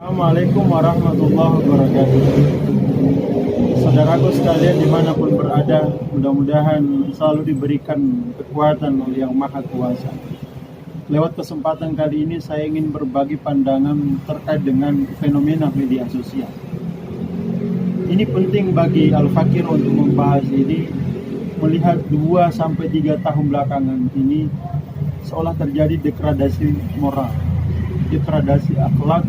Assalamualaikum warahmatullahi wabarakatuh. Saudaraku sekalian dimanapun berada, mudah-mudahan selalu diberikan kekuatan oleh Yang Maha Kuasa. Lewat kesempatan kali ini saya ingin berbagi pandangan terkait dengan fenomena media sosial. Ini penting bagi Al-Fakir untuk membahas ini, melihat 2-3 tahun belakangan ini seolah terjadi degradasi moral, degradasi akhlak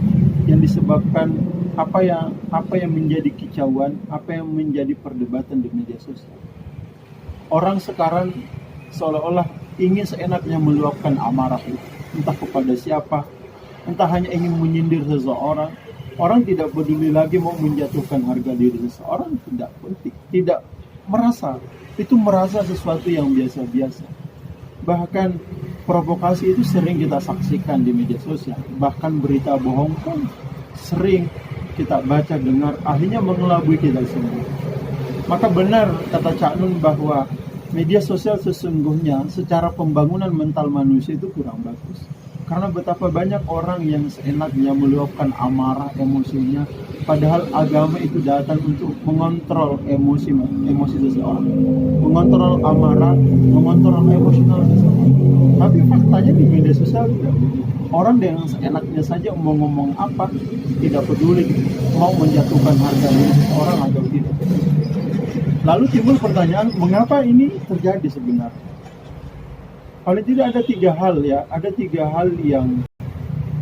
yang disebabkan apa yang menjadi kicauan, apa yang menjadi perdebatan di media sosial. Orang sekarang seolah-olah ingin seenaknya meluapkan amarah itu, entah kepada siapa, entah hanya ingin menyindir seseorang. Orang tidak peduli lagi mau menjatuhkan harga diri seseorang, tidak penting, tidak merasa sesuatu yang biasa-biasa. Bahkan provokasi itu sering kita saksikan di media sosial, bahkan berita bohong pun sering kita baca, dengar, akhirnya mengelabui kita semua. Maka benar kata Cak Nun bahwa media sosial sesungguhnya secara pembangunan mental manusia itu kurang bagus. Karena betapa banyak orang yang seenaknya meluapkan amarah emosinya, padahal agama itu datang untuk mengontrol emosi seseorang, mengontrol amarah, mengontrol emosional seseorang. Tapi faktanya di media sosial orang dengan seenaknya saja mau ngomong apa, tidak peduli mau menjatuhkan harga diri seseorang atau tidak. Lalu timbul pertanyaan, mengapa ini terjadi sebenarnya? Paling tidak ada 3 hal ya, ada 3 hal yang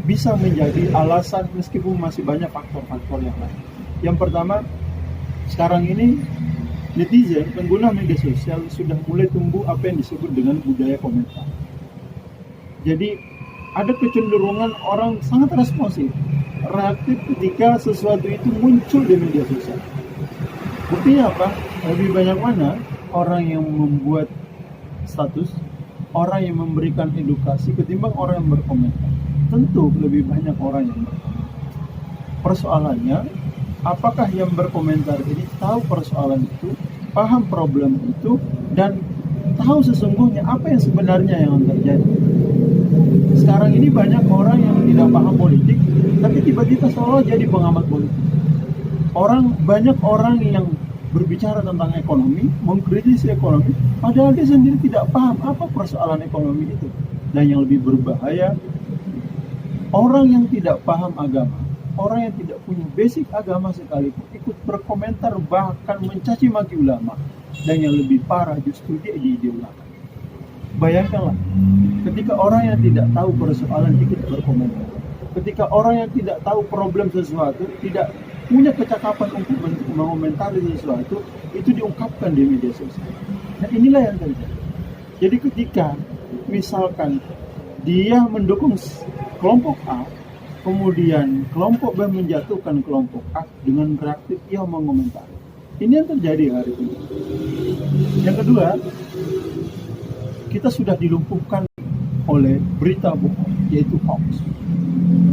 bisa menjadi alasan meskipun masih banyak faktor-faktor yang lain. Yang pertama, sekarang ini netizen, pengguna media sosial sudah mulai tumbuh apa yang disebut dengan budaya komentar. Jadi ada kecenderungan orang sangat responsif, reaktif ketika sesuatu itu muncul di media sosial. Buktinya apa? Lebih banyak mana orang yang membuat status, orang yang memberikan edukasi ketimbang orang yang berkomentar. Tentu lebih banyak orang yang berkomentar. Persoalannya, apakah yang berkomentar ini tahu persoalan itu, paham problem itu, dan tahu sesungguhnya apa yang sebenarnya yang terjadi? Sekarang ini banyak orang yang tidak paham politik, tapi tiba-tiba seolah jadi pengamat politik. Banyak orang yang berbicara tentang ekonomi, mengkritisi ekonomi, padahal dia sendiri tidak paham apa persoalan ekonomi itu. Dan yang lebih berbahaya, orang yang tidak paham agama, orang yang tidak punya basic agama sekalipun ikut berkomentar, bahkan mencaci maki ulama. Dan yang lebih parah justru dia diidolakan. Bayangkanlah, ketika orang yang tidak tahu persoalan ikut berkomentar, ketika orang yang tidak tahu problem sesuatu, tidak punya kecakapan untuk mengomentari sesuatu, itu diungkapkan di media sosial. Nah, inilah yang terjadi. Jadi ketika misalkan dia mendukung kelompok A, kemudian kelompok B menjatuhkan kelompok A dengan reaktif ia mengomentari. Ini yang terjadi hari ini. Yang kedua, kita sudah dilumpuhkan oleh berita bohong, yaitu hoax.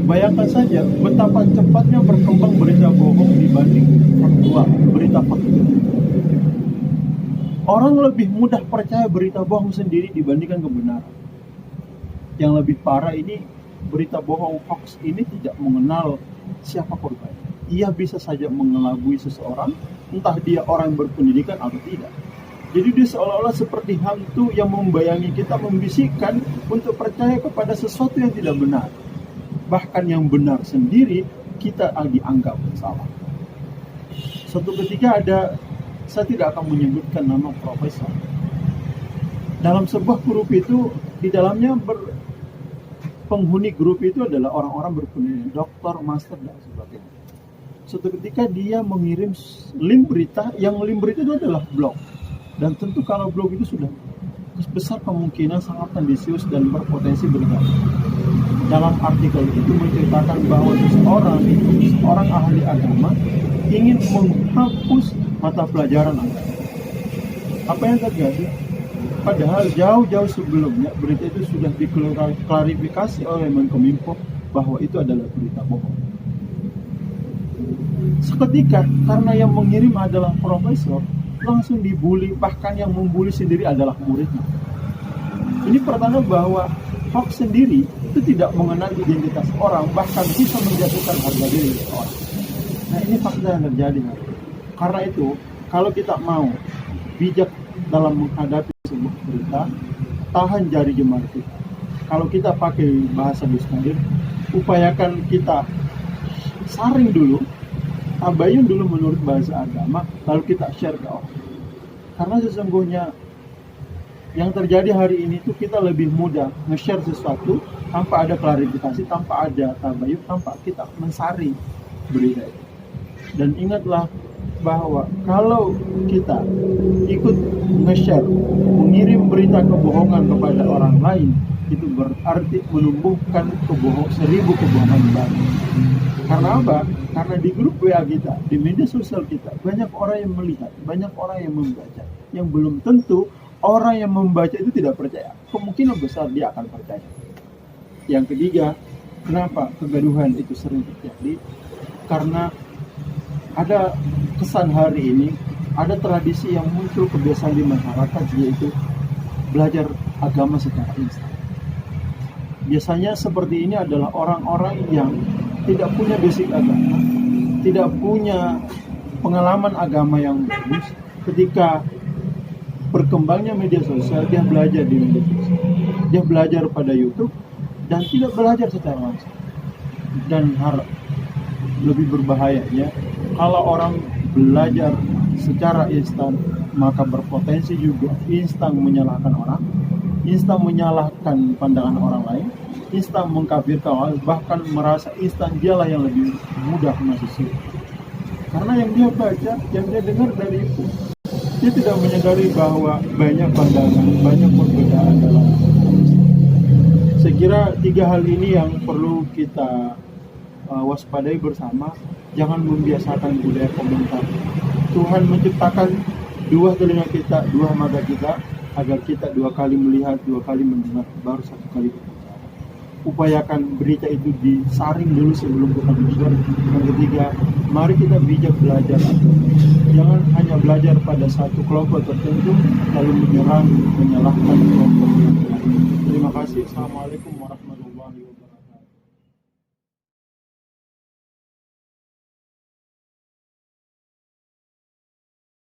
Bayangkan saja betapa cepatnya berkembang berita bohong dibanding berita faktual. Orang lebih mudah percaya berita bohong sendiri dibandingkan kebenaran. Yang lebih parah ini, berita bohong hoax ini tidak mengenal siapa korban. Ia bisa saja mengelabui seseorang, entah dia orang yang berpendidikan atau tidak. Jadi dia seolah-olah seperti hantu yang membayangi kita, membisikkan untuk percaya kepada sesuatu yang tidak benar. Bahkan yang benar sendiri kita dianggap salah. Suatu ketika saya tidak akan menyebutkan nama profesor. Dalam sebuah grup itu, di dalamnya penghuni grup itu adalah orang-orang berpendidikan, doktor, master, dan sebagainya. Suatu ketika dia mengirim link berita, yang link berita itu adalah blog. Dan tentu kalau blog itu sudah besar kemungkinan sangat tendensius dan berpotensi berbahaya. Dalam artikel itu menceritakan bahwa seorang ahli agama ingin menghapus mata pelajaran agama. Apa yang terjadi? Padahal jauh-jauh sebelumnya berita itu sudah diklarifikasi oleh Menkominfo bahwa itu adalah berita bohong. Seketika karena yang mengirim adalah profesor, langsung dibully, bahkan yang membuli sendiri adalah muridnya. Ini pertanda bahwa hoax sendiri itu tidak mengenal identitas orang, bahkan bisa menjatuhkan harga diri orang. Nah, ini fakta yang terjadi. Karena itu, kalau kita mau bijak dalam menghadapi sebuah berita, tahan jari jemari kita. Kalau kita pakai bahasa Gus Nadir, upayakan kita saring dulu, tabayun dulu menurut bahasa agama, lalu kita share ke orang. Karena sesungguhnya yang terjadi hari ini tuh kita lebih mudah nge-share sesuatu tanpa ada klarifikasi, tanpa ada tabayun, tanpa kita mensaring berita itu. Dan ingatlah bahwa kalau kita ikut nge-share, mengirim berita kebohongan kepada orang lain, itu berarti menumbuhkan 1000 kebohongan baru. Karena apa? Karena di grup WA kita, di media sosial kita, banyak orang yang melihat, banyak orang yang membaca, yang belum tentu orang yang membaca itu tidak percaya. Kemungkinan besar dia akan percaya. Yang ketiga, kenapa kegaduhan itu sering terjadi? Karena ada kesan hari ini, ada tradisi yang muncul kebiasaan di masyarakat, yaitu belajar agama secara instan. Biasanya seperti ini adalah orang-orang yang tidak punya basic agama, tidak punya pengalaman agama yang bagus. Ketika berkembangnya media sosial, dia belajar di media sosial, dia belajar pada YouTube dan tidak belajar secara langsung. Dan lebih berbahayanya, kalau orang belajar secara instan, maka berpotensi juga instan menyalahkan orang, instan menyalahkan pandangan orang lain, instan mengkafirkan orang, bahkan merasa instan dialah yang lebih mudah masuk surga. Karena yang dia baca, yang dia dengar dari itu, dia tidak menyadari bahwa banyak pandangan, banyak perbedaan dalam manusia. Saya kira 3 hal ini yang perlu kita waspadai bersama. Jangan membiasakan budaya komentar. Tuhan menciptakan 2 telinga kita, 2 mata kita, agar kita 2 kali melihat, 2 kali mendengar, baru 1 kali berbicara. Upayakan berita itu disaring dulu sebelum kita share. Yang ketiga, mari kita bijak belajar. Jangan hanya belajar pada satu kelompok tertentu lalu menyerang, menyalahkan kelompok yang lain. Terima kasih. Assalamualaikum warahmatullahi wabarakatuh.